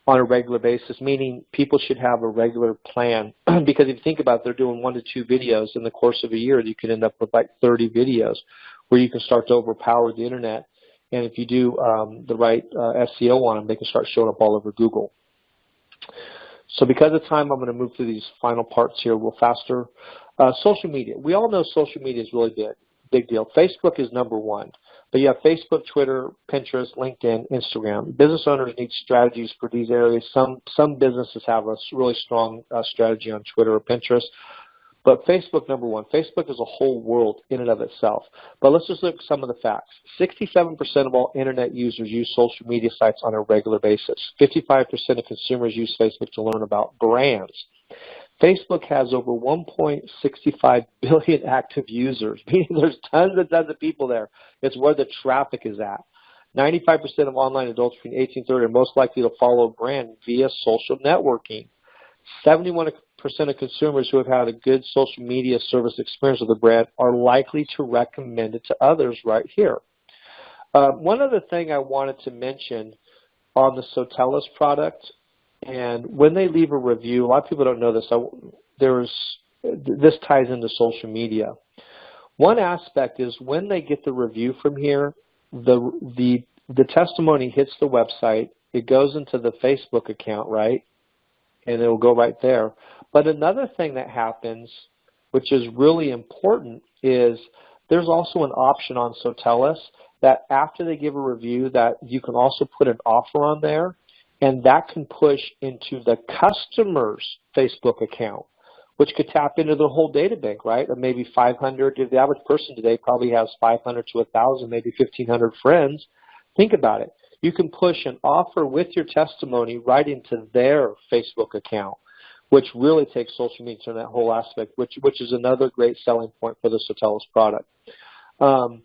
on a regular basis, meaning people should have a regular plan. Because if you think about it, they're doing 1 to 2 videos in the course of a year, you could end up with like 30 videos where you can start to overpower the internet. And if you do the right SEO on them, they can start showing up all over Google. So because of time, I'm going to move through these final parts here a little faster. Social media. We all know social media is really big deal. Facebook is #1. But you have Facebook, Twitter, Pinterest, LinkedIn, Instagram. Business owners need strategies for these areas. Some businesses have a really strong strategy on Twitter or Pinterest. But Facebook, #1. Facebook is a whole world in and of itself. But let's just look at some of the facts. 67% of all internet users use social media sites on a regular basis. 55% of consumers use Facebook to learn about brands. Facebook has over 1.65 billion active users, meaning there's tons and tons of people there. It's where the traffic is at. 95% of online adults between 18 and 30 are most likely to follow a brand via social networking. 71% of consumers who have had a good social media service experience with a brand are likely to recommend it to others right here. One other thing I wanted to mention on the Sotellus product, and when they leave a review, a lot of people don't know this, this ties into social media. One aspect is when they get the review from here, the testimony hits the website, it goes into the Facebook account, right? And it will go right there. But another thing that happens, which is really important, is there's also an option on Sotellus that after they give a review that you can also put an offer on there, and that can push into the customer's Facebook account, which could tap into the whole data bank, right? Or maybe 500. The average person today probably has 500 to 1,000, maybe 1,500 friends. Think about it. You can push an offer with your testimony right into their Facebook account, which really takes social media to that whole aspect, which is another great selling point for the Sotellus product. All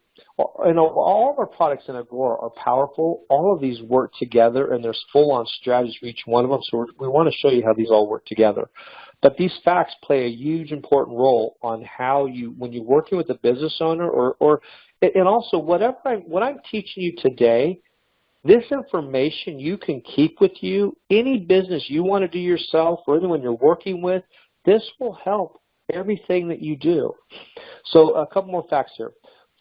of our products in Agora are powerful. All of these work together, and there's full-on strategies for each one of them. So we want to show you how these all work together. But these facts play a huge important role on how when you're working with a business owner, and also what I'm teaching you today. This information you can keep with you. Any business you want to do yourself or anyone you're working with, this will help everything that you do. So a couple more facts here.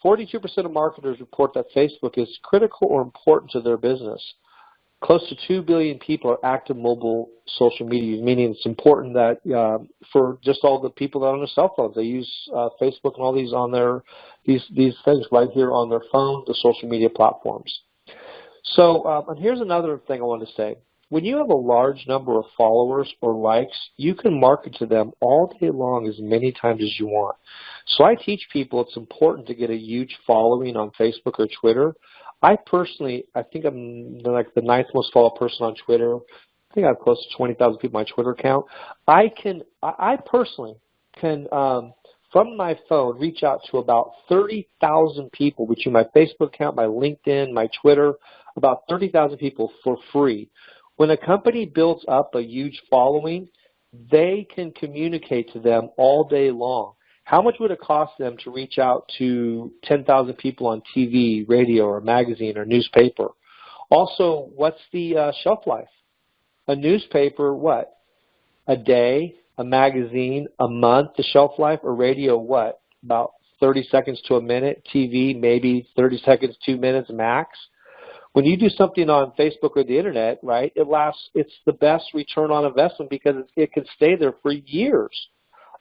42% of marketers report that Facebook is critical or important to their business. Close to 2 billion people are active mobile social media, meaning it's important that for just all the people that are on their cell phones, they use Facebook and all these on their these things right here on their phone, the social media platforms. So and here's another thing I want to say. When you have a large number of followers or likes, you can market to them all day long as many times as you want. So I teach people it's important to get a huge following on Facebook or Twitter. I think I'm like the 9th most followed person on Twitter. I think I have close to 20,000 people on my Twitter account. I personally can, from my phone, reach out to about 30,000 people between my Facebook account, my LinkedIn, my Twitter, about 30,000 people for free. When a company builds up a huge following, they can communicate to them all day long. How much would it cost them to reach out to 10,000 people on TV, radio, or magazine, or newspaper? Also, what's the shelf life? A newspaper, what? A day, a magazine, a month, the shelf life, or radio, what? About 30 seconds to a minute. TV, maybe 30 seconds, 2 minutes max. When you do something on Facebook or the internet, right, it's the best return on investment because it can stay there for years.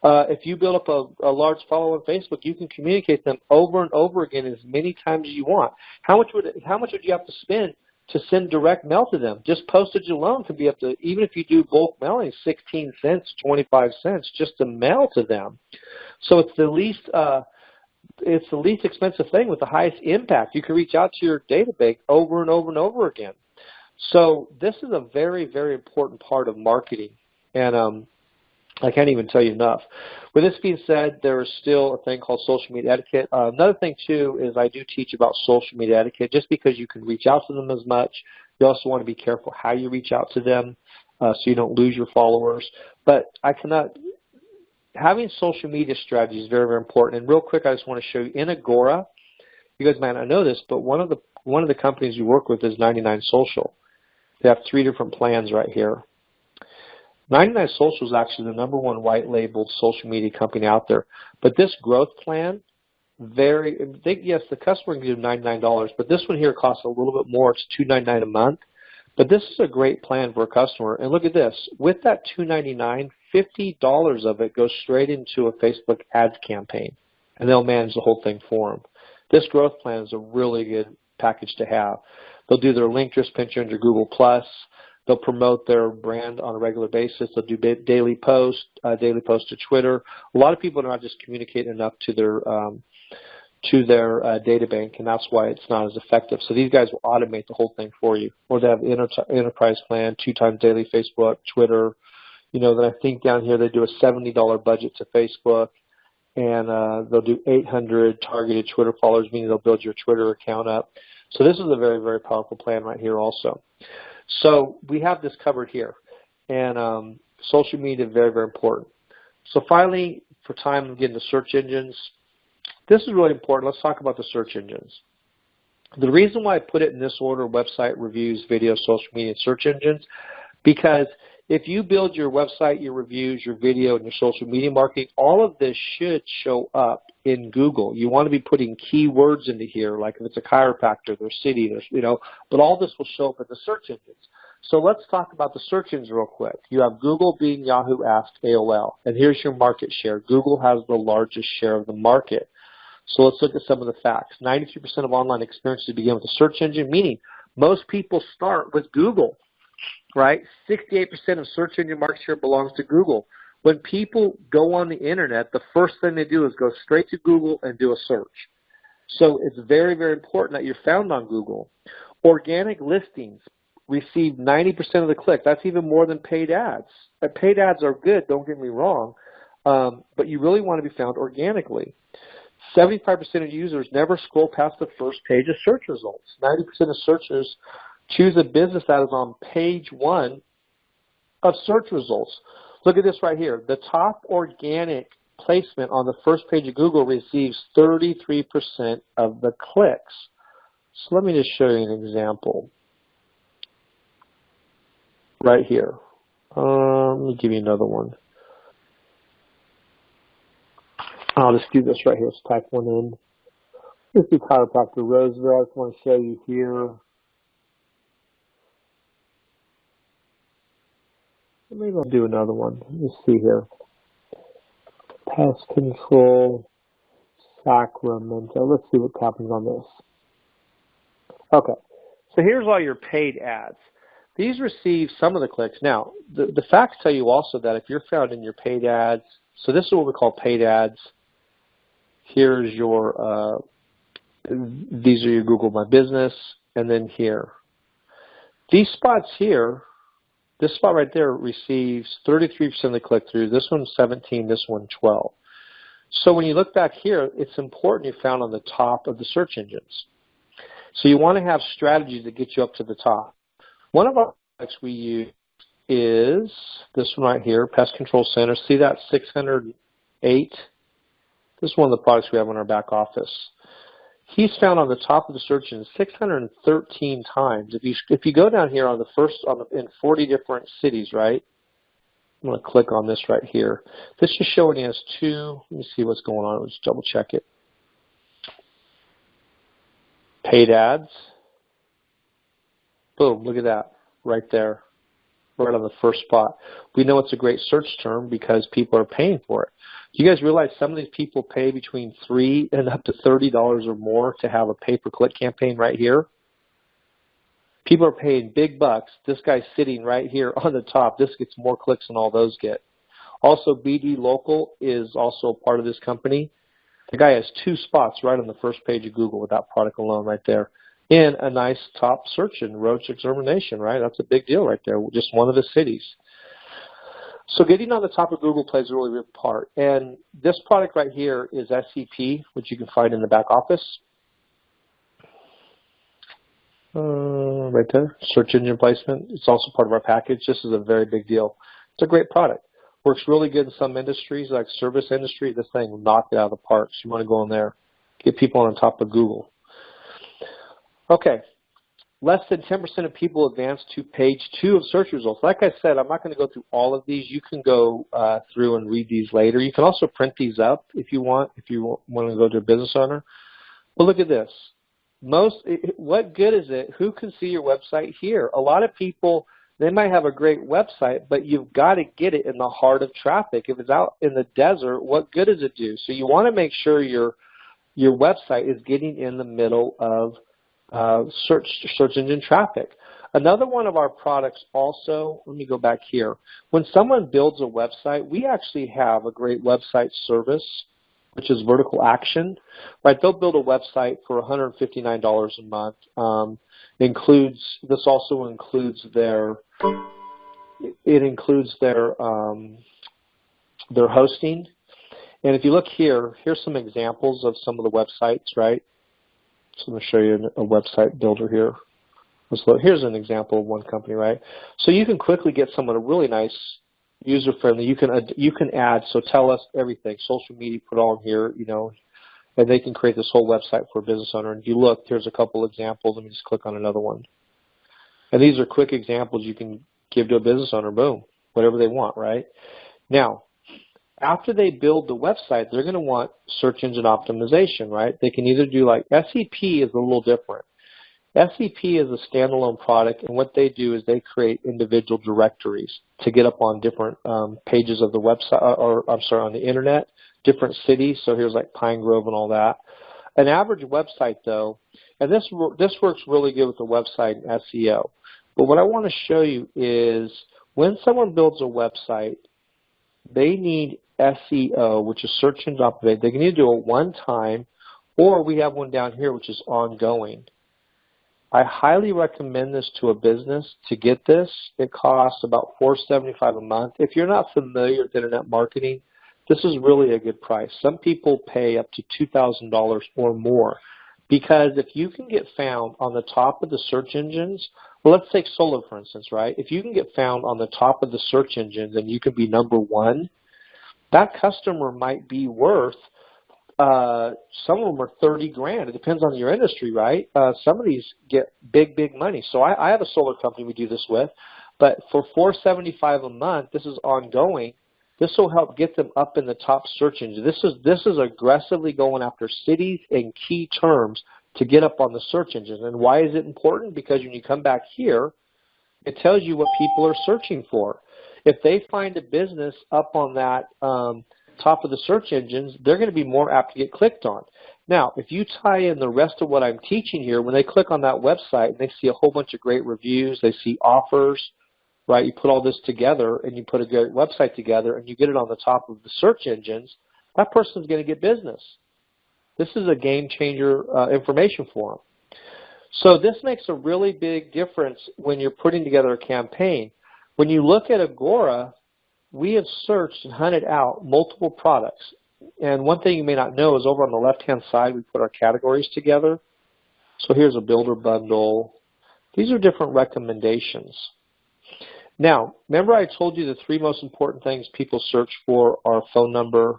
If you build up a large follower on Facebook, you can communicate them over and over again as many times as you want. How much would you have to spend to send direct mail to them? Just postage alone could be up to, even if you do bulk mailing, 16 cents, 25 cents just to mail to them. So it's the least expensive thing with the highest impact. You can reach out to your database over and over and over again. So this is a very, very important part of marketing, and I can't even tell you enough. With this being said, there is still a thing called social media etiquette. Another thing, too, is I do teach about social media etiquette. Just because you can reach out to them as much, you also want to be careful how you reach out to them so you don't lose your followers. But having social media strategy is very, very important. And real quick, I just want to show you in Agora. You guys might not know this, but one of the companies we work with is 99 Social. They have 3 different plans right here. 99 Social is actually the #1 white labeled social media company out there. But this growth plan, yes, the customer can give $99, but this one here costs a little bit more. It's $299 a month. But this is a great plan for a customer. And look at this. With that $299, $50 of it goes straight into a Facebook ads campaign, and they'll manage the whole thing for them. This growth plan is a really good package to have. They'll do their LinkedIn, Pinterest, or Google+. They'll promote their brand on a regular basis. They'll do daily posts to Twitter. A lot of people are not just communicating enough to their data bank, and that's why it's not as effective. So these guys will automate the whole thing for you. Or they have an enterprise plan, 2 times daily Facebook, Twitter. You know, then I think down here they do a $70 budget to Facebook, and they'll do 800 targeted Twitter followers, meaning they'll build your Twitter account up. So this is a very, very powerful plan right here also. So we have this covered here, and social media is very, very important. So finally, for time, I'm getting to search engines. This is really important. Let's talk about the search engines. The reason why I put it in this order, website, reviews, video, social media, and search engines, because if you build your website, your reviews, your video, and your social media marketing, all of this should show up in Google. You want to be putting keywords into here, like if it's a chiropractor, their city, but all this will show up in the search engines. So let's talk about the search engines real quick. You have Google, Bing, Yahoo, Ask, AOL, and here's your market share. Google has the largest share of the market. So let's look at some of the facts. 93% of online experiences begin with a search engine, meaning most people start with Google, right? 68% of search engine market share belongs to Google. When people go on the internet, the first thing they do is go straight to Google and do a search. So it's very, very important that you're found on Google. Organic listings receive 90% of the click. That's even more than paid ads. Paid ads are good, don't get me wrong, but you really want to be found organically. 75% of users never scroll past the first page of search results. 90% of searchers choose a business that is on page 1 of search results. Look at this right here. The top organic placement on the first page of Google receives 33% of the clicks. So let me just show you an example right here. Let me give you another one. I'll just do this right here. Let's type one in. Let's do chiropractor Roseville. I just want to show you here. Maybe I'll do another one. Let's see here. Pest control, Sacramento. Let's see what happens on this. Okay, so here's all your paid ads. These receive some of the clicks. Now, the facts tell you also that if you're found in your paid ads, so this is what we call paid ads. Here's your, these are your Google My Business, and then here. These spots here, this spot right there receives 33% of the click-through. This one's 17, this one 12. So when you look back here, it's important you're found on the top of the search engines. So you want to have strategies that get you up to the top. One of our products we use is this one right here, Pest Control Center. See that 608? This is one of the products we have in our back office. He's found on the top of the search engine 613 times. If you go down here on the first in 40 different cities, right? I'm going to click on this right here. This is showing us two. Let me see what's going on. Let's double check it. Paid ads. Boom, look at that right there, right on the first spot. We know it's a great search term because people are paying for it. Do you guys realize some of these people pay between $3 and up to $30 or more to have a pay-per-click campaign right here? People are paying big bucks. This guy's sitting right here on the top. This gets more clicks than all those get. Also, BD Local is also a part of this company. The guy has 2 spots right on the first page of Google with that product alone right there in a nice top search in roach extermination, right? That's a big deal right there, just one of the cities. So getting on the top of Google plays a really big part. And this product right here is SCP, which you can find in the back office. Right there, search engine placement. It's also part of our package. This is a very big deal. It's a great product. Works really good in some industries, like service industry. This thing will knock it out of the park. So you want to go in there, get people on top of Google. Okay, less than 10% of people advance to page 2 of search results. Like I said, I'm not going to go through all of these. You can go through and read these later. You can also print these up if you want to go to a business owner. But look at this. What good is it? Who can see your website here? A lot of people, they might have a great website, but you've got to get it in the heart of traffic. If it's out in the desert, what good does it do? So you want to make sure your website is getting in the middle of search engine traffic. Another one of our products also, let me go back here. When someone builds a website, we actually have a great website service, which is Vertical Action. Right, they'll build a website for $159 a month. This also includes their hosting. And if you look here, here's some examples of some of the websites, right? So I'm going to show you a website builder here. Let's look. Here's an example of one company, right? So you can quickly get someone a really nice, user-friendly. You can add. So tell us everything. Social media, put on here, and they can create this whole website for a business owner. And if you look, here's a couple examples. Let me just click on another one. And these are quick examples you can give to a business owner. Boom, whatever they want, right? Now, after they build the website, they're going to want search engine optimization, right? They can either do like SEP is a little different. SEP is a standalone product, and what they do is they create individual directories to get up on different pages of the website, on the internet, different cities. So here's like Pine Grove and all that. An average website, though, and this works really good with the website and SEO. But what I want to show you is when someone builds a website, they need SEO, which is search engine optimization. They can either do it one time, or we have one down here, which is ongoing. I highly recommend this to a business to get this. It costs about $4.75 a month. If you're not familiar with internet marketing, this is really a good price. Some people pay up to $2,000 or more because if you can get found on the top of the search engines, well, let's take solar, for instance, right? If you can get found on the top of the search engines and you can be number 1, that customer might be worth, some of them are 30 grand. It depends on your industry, right? Some of these get big, big money. So I have a solar company we do this with, but for $4.75 a month, this is ongoing. This will help get them up in the top search engine. This is aggressively going after cities and key terms to get up on the search engines. And why is it important? Because when you come back here, it tells you what people are searching for. If they find a business up on that top of the search engines, they're going to be more apt to get clicked on. Now, if you tie in the rest of what I'm teaching here, when they click on that website and they see a whole bunch of great reviews, they see offers, right? You put all this together and you put a great website together and you get it on the top of the search engines, that person's going to get business. This is a game changer information for them. So this makes a really big difference when you're putting together a campaign. When you look at Agora, we have searched and hunted out multiple products. And one thing you may not know is over on the left-hand side, we put our categories together. So here's a builder bundle. These are different recommendations. Now, remember I told you the 3 most important things people search for are phone number,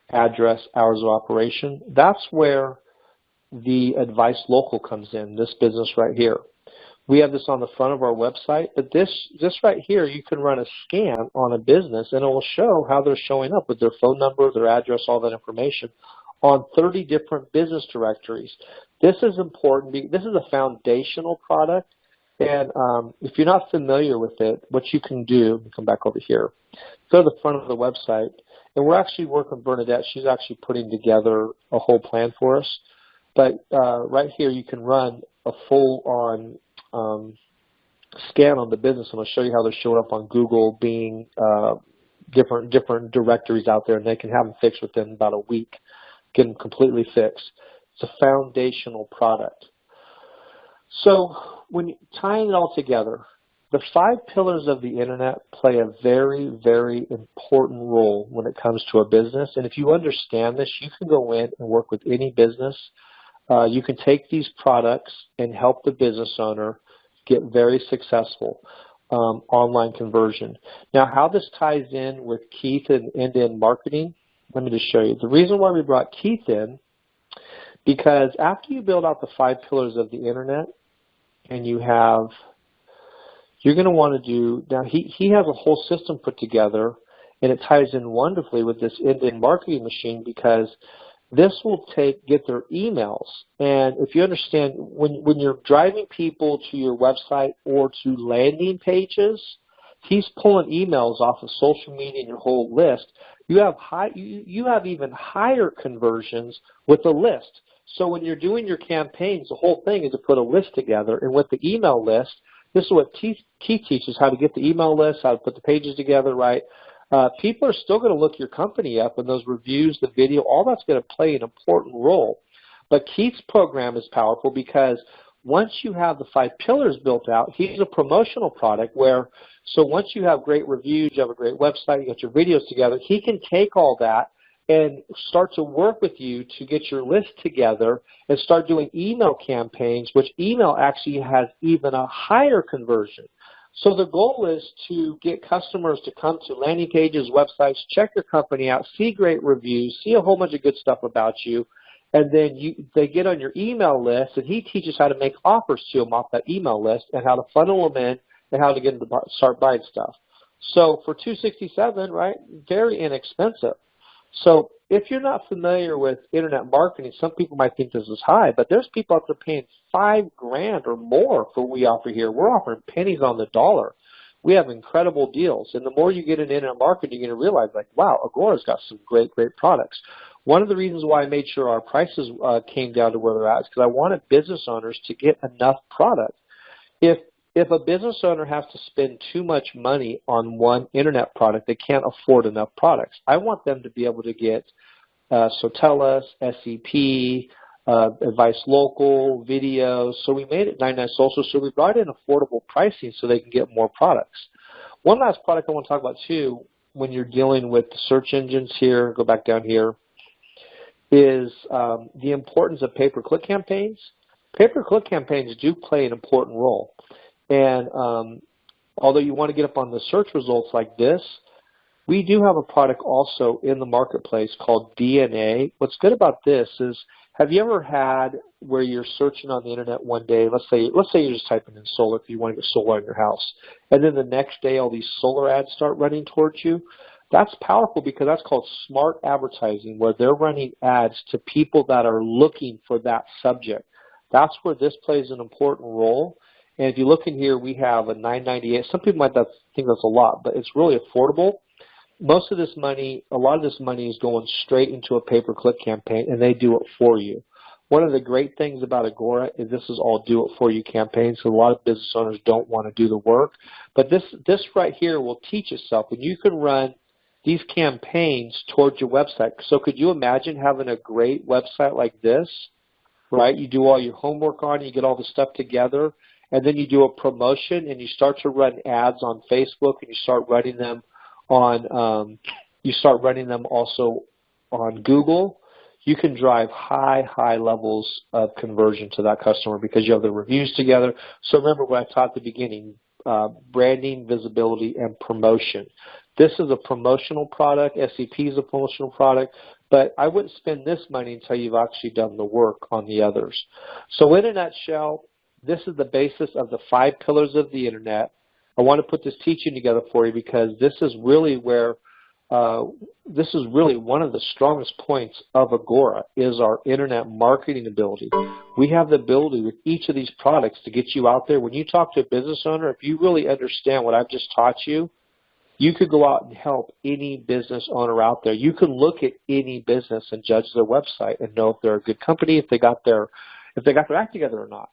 address, hours of operation. That's where the Advice Local comes in, this business right here. We have this on the front of our website, but this right here, you can run a scan on a business and it will show how they're showing up with their phone number, their address, all that information on 30 different business directories. This is important. This is a foundational product, and if you're not familiar with it, what you can do, let me come back over here, go to the front of the website, and we're actually working with Bernadette. She's actually putting together a whole plan for us. But right here, you can run a full-on scan on the business, and I'll show you how they're showing up on Google, Bing, different directories out there, and they can have them fixed within about a week, get them completely fixed. It's a foundational product. So when tying it all together, the 5 pillars of the internet play a very, very important role when it comes to a business. And if you understand this, you can go in and work with any business. You can take these products and help the business owner get very successful online conversion. Now, how this ties in with Keith and end-to-end marketing, let me just show you. The reason why we brought Keith in, because after you build out the 5 pillars of the internet, and you're going to want to do, now he has a whole system put together, and it ties in wonderfully with this end-to-end marketing machine, because this will get their emails. And if you understand, when you're driving people to your website or to landing pages, he's pulling emails off of social media and your whole list. You have even higher conversions with the list. So when you're doing your campaigns, the whole thing is to put a list together. And with the email list, this is what Keith teaches, how to get the email list, how to put the pages together, right? People are still going to look your company up, and those reviews, the video, all that's going to play an important role. But Keith's program is powerful because once you have the 5 pillars built out, he's a promotional product where, so once you have great reviews, you have a great website, you got your videos together, he can take all that and start to work with you to get your list together and start doing email campaigns, which email actually has even a higher conversion. So the goal is to get customers to come to landing pages, websites, check your company out, see great reviews, see a whole bunch of good stuff about you, and then they get on your email list, and he teaches how to make offers to them off that email list and how to funnel them in and how to get them to start buying stuff. So for $267, right, very inexpensive. So if you're not familiar with internet marketing, some people might think this is high, but there's people out there paying $5,000 or more for what we offer here. We're offering pennies on the dollar. We have incredible deals, and the more you get in internet marketing, you're going to realize, like, wow, Agora's got some great, great products. One of the reasons why I made sure our prices came down to where they're at is because I wanted business owners to get enough product. If a business owner has to spend too much money on one internet product, they can't afford enough products. I want them to be able to get Sotellus, SEP, Advice Local, videos. So we made it 99 Social, so we brought in affordable pricing so they can get more products. One last product I want to talk about too, when you're dealing with the search engines here, go back down here, is the importance of pay-per-click campaigns. Pay-per-click campaigns do play an important role. And although you want to get up on the search results like this, we do have a product also in the marketplace called DNA. What's good about this is, have you ever had where you're searching on the internet one day, let's say you're just typing in solar if you want to get solar in your house, and then the next day all these solar ads start running towards you? That's powerful because that's called smart advertising, where they're running ads to people that are looking for that subject. That's where this plays an important role. And if you look in here, we have a $9.98. Some people might not think that's a lot, but it's really affordable. Most of this money, a lot of this money is going straight into a pay-per-click campaign, and they do it for you. One of the great things about Agora is this is all do-it-for-you campaigns, so a lot of business owners don't want to do the work. But this right here will teach itself, and you can run these campaigns towards your website. So could you imagine having a great website like this, right? You do all your homework on it, you get all the stuff together, and then you do a promotion, and you start to run ads on Facebook, and you start running them on also on Google. You can drive high levels of conversion to that customer because you have the reviews together. So remember what I taught at the beginning, branding, visibility, and promotion. This is a promotional product. SEP is a promotional product, but I wouldn't spend this money until you've actually done the work on the others. So in a nutshell, this is the basis of the 5 pillars of the Internet. I want to put this teaching together for you because this is really where this is really one of the strongest points of Agora is our Internet marketing ability. We have the ability with each of these products to get you out there. When you talk to a business owner, if you really understand what I've just taught you, you could go out and help any business owner out there. You can look at any business and judge their website and know if they're a good company, if they got their act together or not.